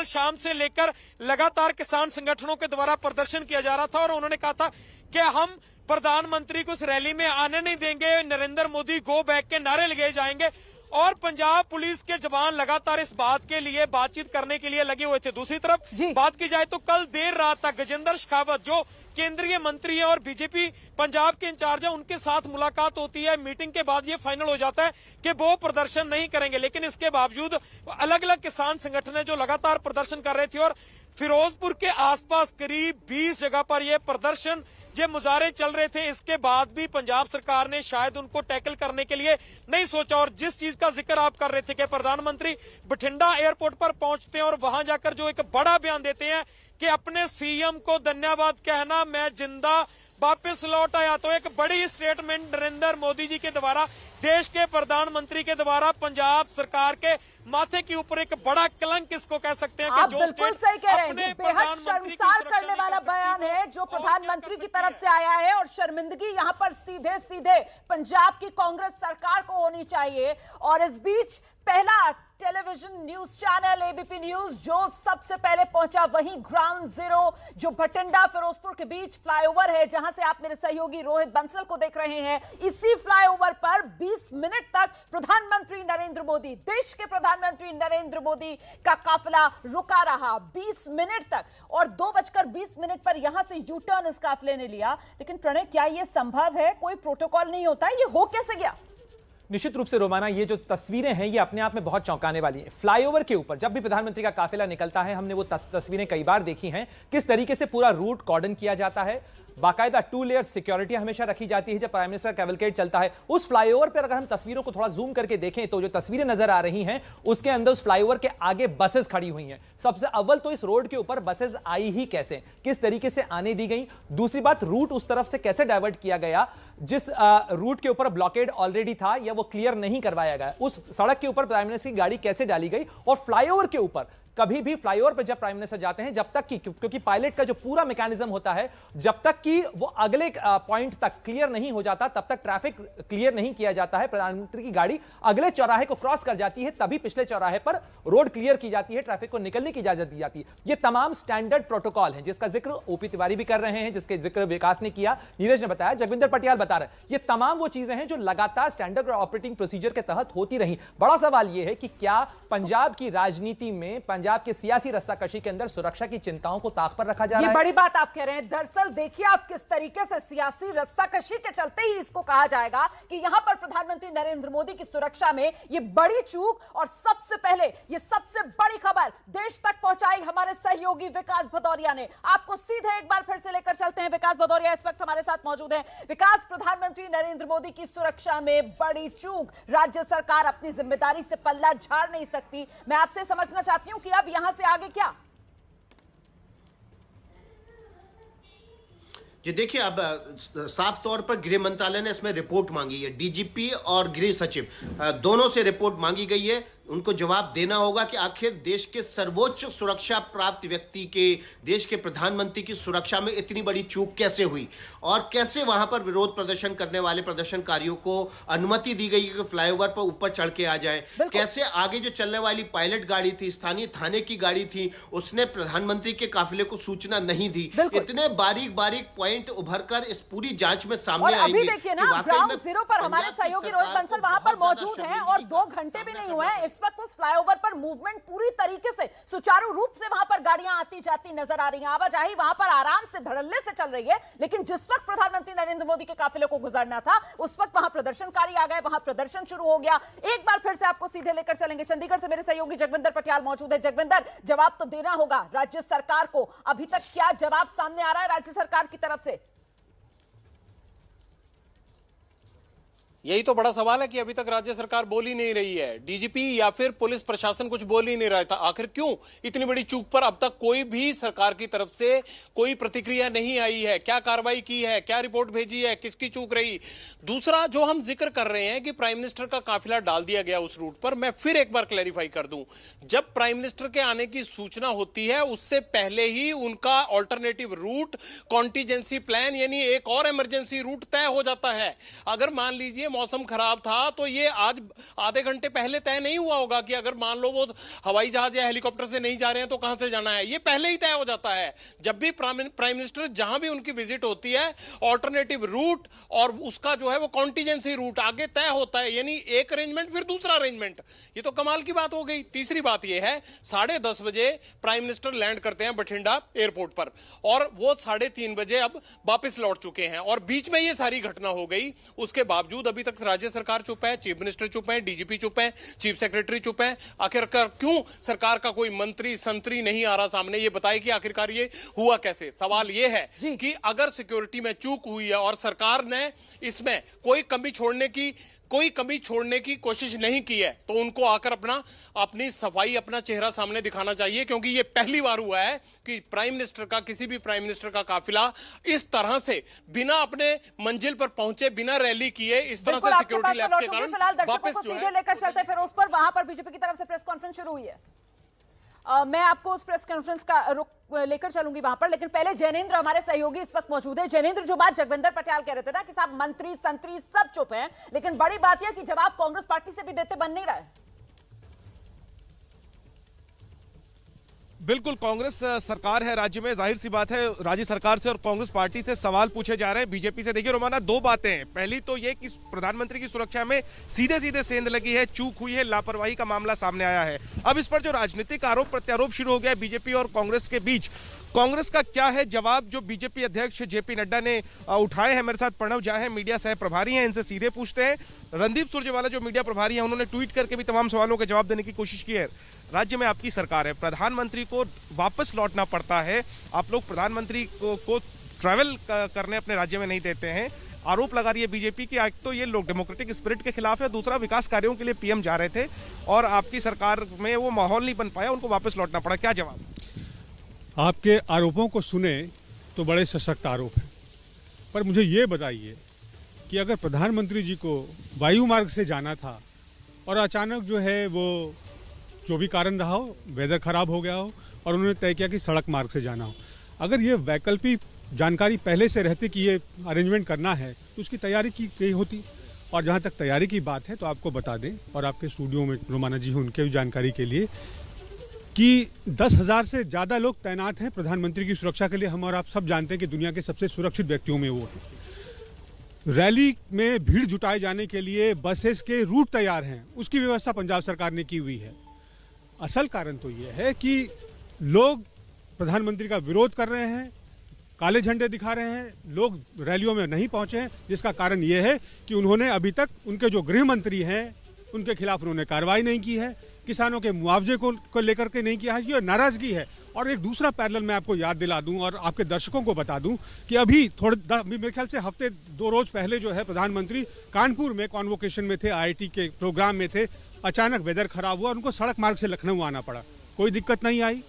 शाम से लेकर लगातार किसान संगठनों के द्वारा प्रदर्शन किया जा रहा था और उन्होंने कहा था कि हम प्रधानमंत्री को उस रैली में आने नहीं देंगे, नरेंद्र मोदी गो बैक के नारे लगाए जाएंगे। और पंजाब पुलिस के जवान लगातार इस बात के लिए बातचीत करने के लिए लगे हुए थे। दूसरी तरफ बात की जाए तो कल देर रात तक गजेंद्र शेखावत जो केंद्रीय मंत्री है और बीजेपी पंजाब के इंचार्ज है, उनके साथ मुलाकात होती है। मीटिंग के बाद ये फाइनल हो जाता है कि वो प्रदर्शन नहीं करेंगे। लेकिन इसके बावजूद अलग अलग किसान संगठन है जो लगातार प्रदर्शन कर रहे थे और फिरोजपुर के आसपास करीब 20 जगह पर ये प्रदर्शन, ये मुजाहरे चल रहे थे। इसके बाद भी पंजाब सरकार ने शायद उनको टैकल करने के लिए नहीं सोचा। और जिस चीज का जिक्र आप कर रहे थे कि प्रधानमंत्री बठिंडा एयरपोर्ट पर पहुंचते हैं और वहां जाकर जो एक बड़ा बयान देते हैं कि अपने सीएम को धन्यवाद कहना, मैं जिंदा वापस लौट आया। तो एक बड़ी स्टेटमेंट नरेंद्र मोदी जी के द्वारा, देश के प्रधानमंत्री के द्वारा पंजाब सरकार के माथे के ऊपर एक बड़ा कलंक इसको कह सकते हैं कि आप जो बिल्कुल सही कह रहे हैं। बेहद शर्मसार करने वाला बयान है जो प्रधानमंत्री की तरफ से आया है और शर्मिंदगी यहां पर सीधे सीधे पंजाब की कांग्रेस सरकार को होनी चाहिए। और इस बीच पहला television news channel ABP news जो सबसे पहले पहुंचा, वहीं ग्राउंड जीरो जो बठिंडा फिरोजपुर के बीच फ्लाईओवर है, जहां से आप मेरे सहयोगी रोहित बंसल को देख रहे हैं। इसी फ्लाईओवर पर 20 मिनट तक प्रधानमंत्री नरेंद्र मोदी, देश के प्रधानमंत्री नरेंद्र मोदी का काफिला रुका रहा 20 मिनट तक। और 2:20 पर यहां से यू टर्न इस काफिले ने लिया। लेकिन प्रणय, क्या यह संभव है? कोई प्रोटोकॉल नहीं होता, ये हो कैसे गया? निश्चित रूप से रोमाना, ये जो तस्वीरें हैं ये अपने आप में बहुत चौंकाने वाली हैं। फ्लाईओवर के ऊपर जब भी प्रधानमंत्री का काफिला निकलता है, हमने वो तस्वीरें कई बार देखी हैं, किस तरीके से पूरा रूट कॉर्डन किया जाता है। बाकायदा 2 लेयर सिक्योरिटी हमेशा रखी जाती है जब प्राइम मिनिस्टर कैवलकेड चलता है। उस फ्लाईओवर पर अगर हम तस्वीरों को थोड़ा जूम करके देखें तो जो तस्वीरें नजर आ रही हैं उसके अंदर उस फ्लाईओवर के आगे बसेस खड़ी हुई हैं। सबसे अव्वल तो इस रोड के ऊपर बसेस आई ही कैसे, किस तरीके से आने दी गई। दूसरी बात, रूट उस तरफ से कैसे डाइवर्ट किया गया, जिस रूट के ऊपर ब्लॉकेड ऑलरेडी था या वो क्लियर नहीं करवाया गया। उस सड़क के ऊपर प्राइम मिनिस्टर की गाड़ी कैसे डाली गई। और फ्लाईओवर के ऊपर कभी भी फ्लाईओवर पर जब प्राइम मिनिस्टर जाते हैं, जब तक कि, क्योंकि पायलट का जो पूरा मैकेनिज्म होता है, जब तक कि वो अगले पॉइंट तक क्लियर नहीं हो जाता तब तक ट्रैफिक क्लियर नहीं किया जाता है। प्रधानमंत्री की गाड़ी अगले चौराहे को क्रॉस कर जाती है, तभी पिछले चौराहे पर रोड क्लियर की जाती है, ट्रैफिक को निकलने की इजाजत दी जाती है। ये तमाम स्टैंडर्ड प्रोटोकॉल है जिसका जिक्र ओपी तिवारी भी कर रहे हैं, जिसके जिक्र विकास ने किया, नीरज ने बताया, जगविंदर पटियाल बता रहे हैं। ये तमाम वो चीजें हैं जो लगातार स्टैंडर्ड ऑपरेटिंग प्रोसीजर के तहत होती रही। बड़ा सवाल यह है कि क्या पंजाब की राजनीति में, पंजाब के सियासी रस्साकशी के अंदर सुरक्षा की चिंताओं को ताक पर रखा जा रहा है। ये बड़ी बात आप कह रहे हैं। दरअसल देखिए आप किस तरीके से सियासी रस्साकशी के चलते ही इसको कहा जाएगा कि यहां पर प्रधानमंत्री नरेंद्र मोदी की सुरक्षा में ये बड़ी चूक, और सबसे पहले ये सबसे बड़ी खबर देश तक पहुंचाई हमारे सहयोगी विकास भदौरिया ने। आपको सीधे एक बार फिर से लेकर चलते हैं। विकास भदौरिया इस वक्त हमारे साथ मौजूद हैं। विकास, प्रधानमंत्री नरेंद्र मोदी की सुरक्षा में बड़ी चूक, राज्य सरकार अपनी जिम्मेदारी से पल्ला झाड़ नहीं सकती। मैं आपसे समझना चाहती हूं कि अब यहां से आगे क्या? जी देखिए, अब साफ तौर पर गृह मंत्रालय ने इसमें रिपोर्ट मांगी है। डीजीपी और गृह सचिव दोनों से रिपोर्ट मांगी गई है उनको जवाब देना होगा कि आखिर देश के सर्वोच्च सुरक्षा प्राप्त व्यक्ति के, देश के प्रधानमंत्री की सुरक्षा में इतनी बड़ी चूक कैसे हुई और कैसे वहां पर विरोध प्रदर्शन करने वाले प्रदर्शनकारियों को अनुमति दी गई कि फ्लाईओवर पर ऊपर चढ़ के आ जाए, कैसे आगे जो चलने वाली पायलट गाड़ी थी, स्थानीय थाने की गाड़ी थी, उसने प्रधानमंत्री के काफिले को सूचना नहीं दी। इतने बारीक बारीक पॉइंट उभरकर इस पूरी जांच में सामने आएंगे। अभी देखिए ना, ग्राउंड जीरो पर हमारे सहयोगी रोहित बंसल वहां पर मौजूद हैं और 2 घंटे भी नहीं हुए हैं इस वक्त उस फ्लाईओवर पर मूवमेंट पूरी तरीके से सुचारू रूप से वहां पर गाड़ियां आती जाती नजर आ रही हैं, आवाजाही वहां पर आराम से धड़ल्ले से चल रही है। लेकिन जिस वक्त प्रधानमंत्री नरेंद्र मोदी के काफिले को गुजरना था उस वक्त वहां प्रदर्शनकारी आ गए, वहां प्रदर्शन शुरू हो गया। एक बार फिर से आपको सीधे लेकर चलेंगे, चंडीगढ़ से मेरे सहयोगी जगविंदर पटियाल मौजूद है। जगविंदर, जवाब तो देना होगा राज्य सरकार को, अभी तक क्या जवाब सामने आ रहा है राज्य सरकार की तरफ से? यही तो बड़ा सवाल है कि अभी तक राज्य सरकार बोल ही नहीं रही है। डीजीपी या फिर पुलिस प्रशासन कुछ बोल ही नहीं रहा था। आखिर क्यों इतनी बड़ी चूक पर अब तक कोई भी सरकार की तरफ से कोई प्रतिक्रिया नहीं आई है? क्या कार्रवाई की है, क्या रिपोर्ट भेजी है, किसकी चूक रही? दूसरा जो हम जिक्र कर रहे हैं कि प्राइम मिनिस्टर का काफिला डाल दिया गया उस रूट पर, मैं फिर एक बार क्लैरिफाई कर दूं, जब प्राइम मिनिस्टर के आने की सूचना होती है उससे पहले ही उनका ऑल्टरनेटिव रूट, कॉन्टीजेंसी प्लान यानी एक और इमरजेंसी रूट तय हो जाता है। अगर मान लीजिए मौसम खराब था तो ये आज आधे घंटे पहले तय नहीं हुआ होगा कि अगर मान लो वो हवाई जहाज या हेलीकॉप्टर से नहीं जा रहे हैं तो कहां से जाना है, ये पहले ही तय हो जाता है। जब भी प्राइम मिनिस्टर जहां भी उनकी विजिट होती है, ऑल्टरनेटिव रूट और उसका जो है वो कॉन्टीजेंसी रूट आगे तय होता है, यानी एक अरेंजमेंट फिर दूसरा अरेंजमेंट। ये तो कमाल की बात हो गई। तीसरी बात ये है, 10:30 बजे प्राइम मिनिस्टर लैंड करते हैं बठिंडा एयरपोर्ट पर और वो 3:30 बजे अब वापस लौट चुके हैं और बीच में ये सारी घटना हो गई। उसके बावजूद अभी तक राज्य सरकार चुप है, चीफ मिनिस्टर चुप है, डीजीपी चुप है, चीफ सेक्रेटरी चुप है। आखिरकार क्यों सरकार का कोई मंत्री संतरी नहीं आ रहा सामने, ये बताए कि आखिरकार ये हुआ कैसे? सवाल ये है कि अगर सिक्योरिटी में चूक हुई है और सरकार ने इसमें कोई कमी छोड़ने की कोशिश नहीं की है तो उनको आकर अपनी सफाई, अपना चेहरा सामने दिखाना चाहिए, क्योंकि ये पहली बार हुआ है कि किसी भी प्राइम मिनिस्टर का काफिला इस तरह से बिना अपने मंजिल पर पहुंचे, बिना रैली किए, इस तरह से सिक्योरिटी लैप्स के कारण वापस जो है लेकर चलते फिर उस पर वहां पर बीजेपी की तरफ से प्रेस कॉन्फ्रेंस शुरू हुई है। मैं आपको उस प्रेस कॉन्फ्रेंस का रुख लेकर चलूंगी वहां पर, लेकिन पहले जैनेंद्र हमारे सहयोगी इस वक्त मौजूद है। जैनेंद्र, जो बात जगविंदर पटियाल कह रहे थे ना कि साहब मंत्री संतरी सब चुप हैं, लेकिन बड़ी बात यह कि जवाब कांग्रेस पार्टी से भी देते बन नहीं रहा है। बिल्कुल, कांग्रेस सरकार है राज्य में, जाहिर सी बात है राज्य सरकार से और कांग्रेस पार्टी से सवाल पूछे जा रहे हैं। बीजेपी से देखिए रोमाना, 2 बातें हैं। पहली तो ये कि प्रधानमंत्री की सुरक्षा में सीधे सीधे सेंध लगी है, चूक हुई है, लापरवाही का मामला सामने आया है। अब इस पर जो राजनीतिक आरोप प्रत्यारोप शुरू हो गया बीजेपी और कांग्रेस के बीच, कांग्रेस का क्या है जवाब? जो बीजेपी अध्यक्ष जेपी नड्डा ने उठाए हैं, मेरे साथ प्रणव झा हैं, मीडिया सह प्रभारी हैं, इनसे सीधे पूछते हैं। रणदीप सुरजेवाला जो मीडिया प्रभारी हैं, उन्होंने ट्वीट करके भी तमाम सवालों के जवाब देने की कोशिश की है। राज्य में आपकी सरकार है, प्रधानमंत्री को वापस लौटना पड़ता है, आप लोग प्रधानमंत्री को ट्रैवल करने अपने राज्य में नहीं देते हैं। आरोप लगा रही है बीजेपी की एक तो ये लोग डेमोक्रेटिक स्पिरिट के खिलाफ है, दूसरा विकास कार्यों के लिए पीएम जा रहे थे और आपकी सरकार में वो माहौल नहीं बन पाया, उनको वापस लौटना पड़ा। क्या जवाब? आपके आरोपों को सुने तो बड़े सशक्त आरोप हैं, पर मुझे ये बताइए कि अगर प्रधानमंत्री जी को वायु मार्ग से जाना था और अचानक जो है वो जो भी कारण रहा हो, वेदर खराब हो गया हो और उन्होंने तय किया कि सड़क मार्ग से जाना हो, अगर ये वैकल्पिक जानकारी पहले से रहती कि ये अरेंजमेंट करना है तो उसकी तैयारी की गई होती। और जहाँ तक तैयारी की बात है तो आपको बता दें, और आपके स्टूडियो में रोमाना जी हैं उनके भी जानकारी के लिए, कि 10,000 से ज़्यादा लोग तैनात हैं प्रधानमंत्री की सुरक्षा के लिए। हम और आप सब जानते हैं कि दुनिया के सबसे सुरक्षित व्यक्तियों में वो हैं। रैली में भीड़ जुटाए जाने के लिए बसेस के रूट तैयार हैं, उसकी व्यवस्था पंजाब सरकार ने की हुई है। असल कारण तो ये है कि लोग प्रधानमंत्री का विरोध कर रहे हैं, काले झंडे दिखा रहे हैं, लोग रैलियों में नहीं पहुंचे हैं, जिसका कारण ये है कि उन्होंने अभी तक उनके जो गृह मंत्री हैं उनके खिलाफ उन्होंने कार्रवाई नहीं की है, किसानों के मुआवजे को लेकर के नहीं किया है, ये नाराजगी है। और एक दूसरा पैरेलल मैं आपको याद दिला दूं और आपके दर्शकों को बता दूं कि अभी मेरे ख्याल से हफ्ते 2 रोज पहले जो है प्रधानमंत्री कानपुर में कॉन्वोकेशन में थे, IIT के प्रोग्राम में थे, अचानक वेदर खराब हुआ, उनको सड़क मार्ग से लखनऊ आना पड़ा। कोई दिक्कत नहीं आई,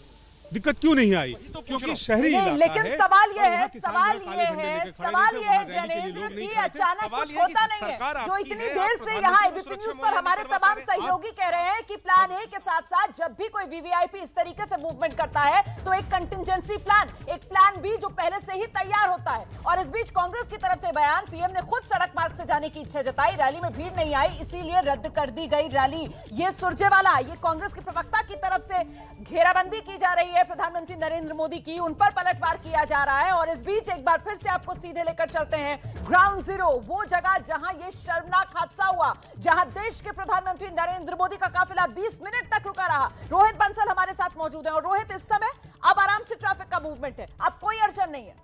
दिक्कत क्यों नहीं आई? क्योंकि शहरी इलाका है। लेकिन सवाल ये और वहाँ है, किसान सवाल जो ये काले झंडे है, लेके खड़े सवाल नहीं थे, ये है वहाँ रैली के लिए जनेन्द्र लोग नहीं कि खड़े थे। अचानक सवाल कुछ ये है होता कि नहीं है, सरकार जो आपकी इतनी है, देर आप से यहाँ प्रधानमंत्री एबीपी सुरक्षा न्यूज पर मोबाइल हमारे करवा तमाम रहे हैं। सहयोगी कह रहे हैं कि प्लान ए के साथ साथ जब भी कोई वीवीआईपी इस तरीके से मूवमेंट करता है तो एक कंटिजेंसी प्लान, एक प्लान बी जो पहले से ही तैयार होता है। और इस बीच कांग्रेस की तरफ से बयान, पीएम ने खुद सड़क मार्ग से जाने की इच्छा जताई, रैली में भीड़ नहीं आई इसीलिए रद्द कर दी गई रैली। ये सुरजेवाला, ये कांग्रेस के प्रवक्ता की तरफ से घेराबंदी की जा रही है प्रधानमंत्री नरेंद्र मोदी की, उन पर पलटवार किया जा रहा है। और इस बीच एक बार फिर से आपको सीधे लेकर चलते हैं ग्राउंड जीरो, वो जगह जहां ये शर्मनाक हादसा हुआ, जहां देश के प्रधानमंत्री नरेंद्र मोदी का काफिला 20 मिनट तक रुका रहा। रोहित बंसल हमारे साथ मौजूद है। और रोहित, इस समय अब आराम से ट्रैफिक का मूवमेंट है, अब कोई अड़चन नहीं है।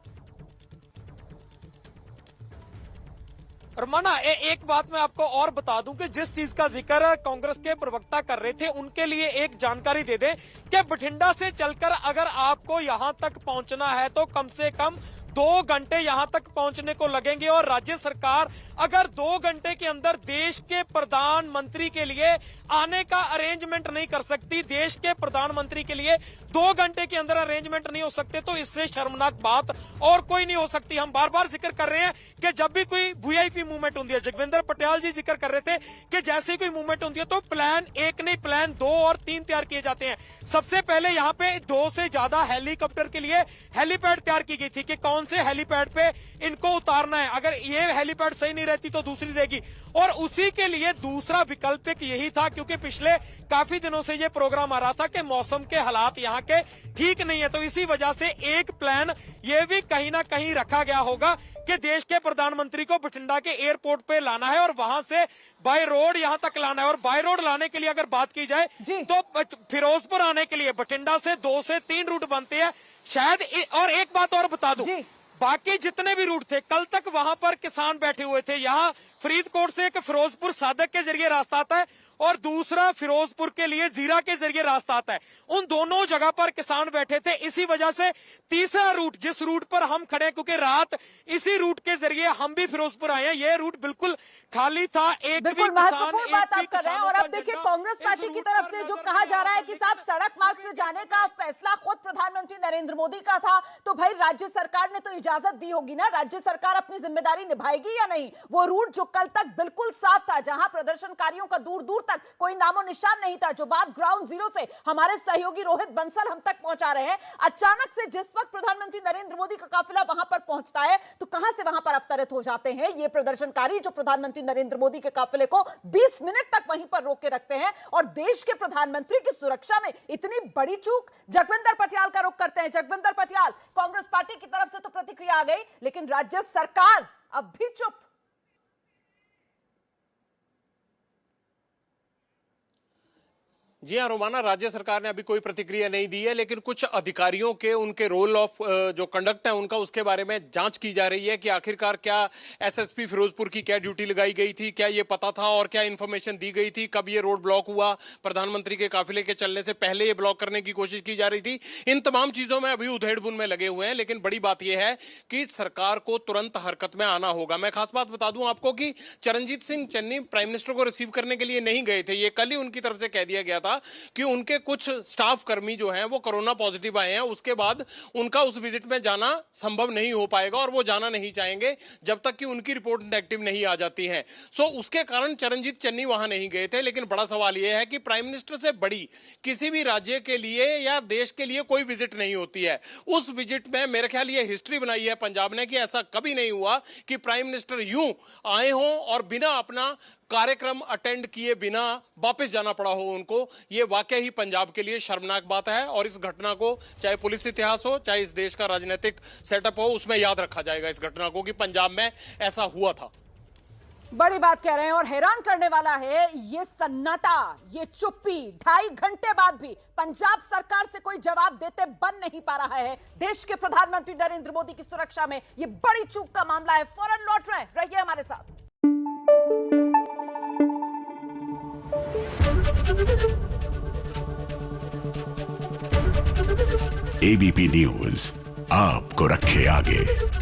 रमाना, एक बात मैं आपको और बता दूं कि जिस चीज का जिक्र कांग्रेस के प्रवक्ता कर रहे थे उनके लिए एक जानकारी दे दें कि बठिंडा से चलकर अगर आपको यहां तक पहुंचना है तो कम से कम 2 घंटे यहां तक पहुंचने को लगेंगे। और राज्य सरकार अगर 2 घंटे के अंदर देश के प्रधानमंत्री के लिए आने का अरेंजमेंट नहीं कर सकती, देश के प्रधानमंत्री के लिए 2 घंटे के अंदर अरेंजमेंट नहीं हो सकते, तो इससे शर्मनाक बात और कोई नहीं हो सकती। हम बार बार जिक्र कर रहे हैं कि जब भी कोई वीआईपी मूवमेंट होती है, जगविंदर पटियाल जी जिक्र कर रहे थे कि जैसे कोई मूवमेंट होती है तो प्लान 1 नहीं प्लान 2 और 3 तैयार किए जाते हैं। सबसे पहले यहाँ पे 2 से ज्यादा हेलीकॉप्टर के लिए हेलीपैड तैयार की गई थी कि कौन से हेलीपैड पे इनको उतारना है, अगर ये हेलीपैड सही नहीं रहती तो दूसरी रहेगी। और उसी के लिए दूसरा विकल्प एक यही था, क्योंकि पिछले काफी दिनों से ये प्रोग्राम आ रहा था कि मौसम के हालात यहाँ के ठीक नहीं है, तो इसी वजह से एक प्लान ये भी कहीं ना कहीं रखा गया होगा कि देश के प्रधानमंत्री को बठिंडा के एयरपोर्ट पे लाना है और वहां से बाय रोड यहां तक लाना है। और बाय रोड लाने के लिए अगर बात की जाए तो फिरोजपुर आने के लिए बठिंडा से 2 से 3 रूट बनते हैं शायद। और एक बात और बता दूं, बाकी जितने भी रूट थे कल तक वहां पर किसान बैठे हुए थे। यहाँ फरीदकोट से एक फिरोजपुर सादक के जरिए रास्ता आता है और दूसरा फिरोजपुर के लिए जीरा के जरिए रास्ता आता है, उन दोनों जगह पर किसान बैठे थे। इसी वजह से तीसरा रूट जिस रूट पर हम खड़े हैं, क्योंकि रात इसी रूट के जरिए हम भी फिरोजपुर आए हैं, ये रूट बिल्कुल खाली था। एक बिल्कुल महत्वपूर्ण बात आप कर रहे हैं। और अब देखिए कांग्रेस पार्टी की तरफ से जो कहा जा रहा है कि साहब सड़क मार्ग से जाने का फैसला खुद प्रधानमंत्री नरेंद्र मोदी का था, तो भाई राज्य सरकार ने तो इजाजत दी होगी ना, राज्य सरकार अपनी जिम्मेदारी निभाएगी या नहीं? वो रूट जो कल तक बिल्कुल साफ था, जहां प्रदर्शनकारियों का दूर दूर तक कोई नामो निशान नहीं था, जो बात ग्राउंड जीरो से हमारे सहयोगी रोहित बंसल हम तक पहुंचा रहे हैं, अचानक से जिस वक्त प्रधानमंत्री नरेंद्र मोदी का काफिला वहां पर पहुंचता है तो कहां से वहां पर अवतरित हो जाते हैं ये प्रदर्शनकारी, जो प्रधानमंत्री नरेंद्र मोदी के काफिले को 20 मिनट तक वहीं पर रोक के रखते हैं। और देश के प्रधानमंत्री की सुरक्षा में इतनी बड़ी चूक। जगविंदर पटियाल का रुख करते हैं। जगविंदर पटियाल, कांग्रेस पार्टी की तरफ से तो प्रतिक्रिया आ गई, लेकिन राज्य सरकार अब भी चुप। जी हाँ रोमाना, राज्य सरकार ने अभी कोई प्रतिक्रिया नहीं दी है, लेकिन कुछ अधिकारियों के उनके रोल ऑफ जो कंडक्ट है उनका, उसके बारे में जांच की जा रही है कि आखिरकार क्या एसएसपी फिरोजपुर की क्या ड्यूटी लगाई गई थी, क्या ये पता था और क्या इंफॉर्मेशन दी गई थी, कब ये रोड ब्लॉक हुआ, प्रधानमंत्री के काफिले के चलने से पहले ये ब्लॉक करने की कोशिश की जा रही थी। इन तमाम चीजों में अभी उधेड़-बुन में लगे हुए हैं, लेकिन बड़ी बात यह है कि सरकार को तुरंत हरकत में आना होगा। मैं खास बात बता दूं आपको कि चरणजीत सिंह चन्नी प्राइम मिनिस्टर को रिसीव करने के लिए नहीं गए थे, ये कल ही उनकी तरफ से कह दिया गया था कि उनके कुछ स्टाफ कर्मी जो हैं वो कोरोना पॉजिटिव आए हैं, उसके बाद उनका उस विजिट में जाना संभव नहीं हो पाएगा और वो जाना नहीं चाहेंगे जब तक कि उनकी रिपोर्ट नेगेटिव नहीं आ जाती है। सो उसके कारण चरणजीत चन्नी वहां नहीं गए थे। लेकिन बड़ा सवाल यह है कि प्राइम मिनिस्टर से बड़ी किसी भी राज्य के लिए या देश के लिए कोई विजिट नहीं होती है। उस विजिट में मेरे ख्याल ये हिस्ट्री बनाई है पंजाब ने कि ऐसा कभी नहीं हुआ कि प्राइम मिनिस्टर यूं आए हों और बिना अपना कार्यक्रम अटेंड किए बिना वापस जाना पड़ा हो उनको। ये वाकई ही पंजाब के लिए शर्मनाक बात है और इस घटना को चाहे पुलिस इतिहास हो चाहे इस देश का राजनीतिक सेटअप हो, उसमें याद रखा जाएगा इस घटना को कि पंजाब में ऐसा हुआ था। बड़ी बात कह रहे हैं। और हैरान करने वाला है ये सन्नाटा, ये चुप्पी। 2.5 घंटे बाद भी पंजाब सरकार से कोई जवाब देते बन नहीं पा रहा है। देश के प्रधानमंत्री नरेंद्र मोदी की सुरक्षा में ये बड़ी चूक का मामला है। फौरन लौट रहे हैं, रहिए हमारे साथ। एबीपी न्यूज आपको रखे आगे।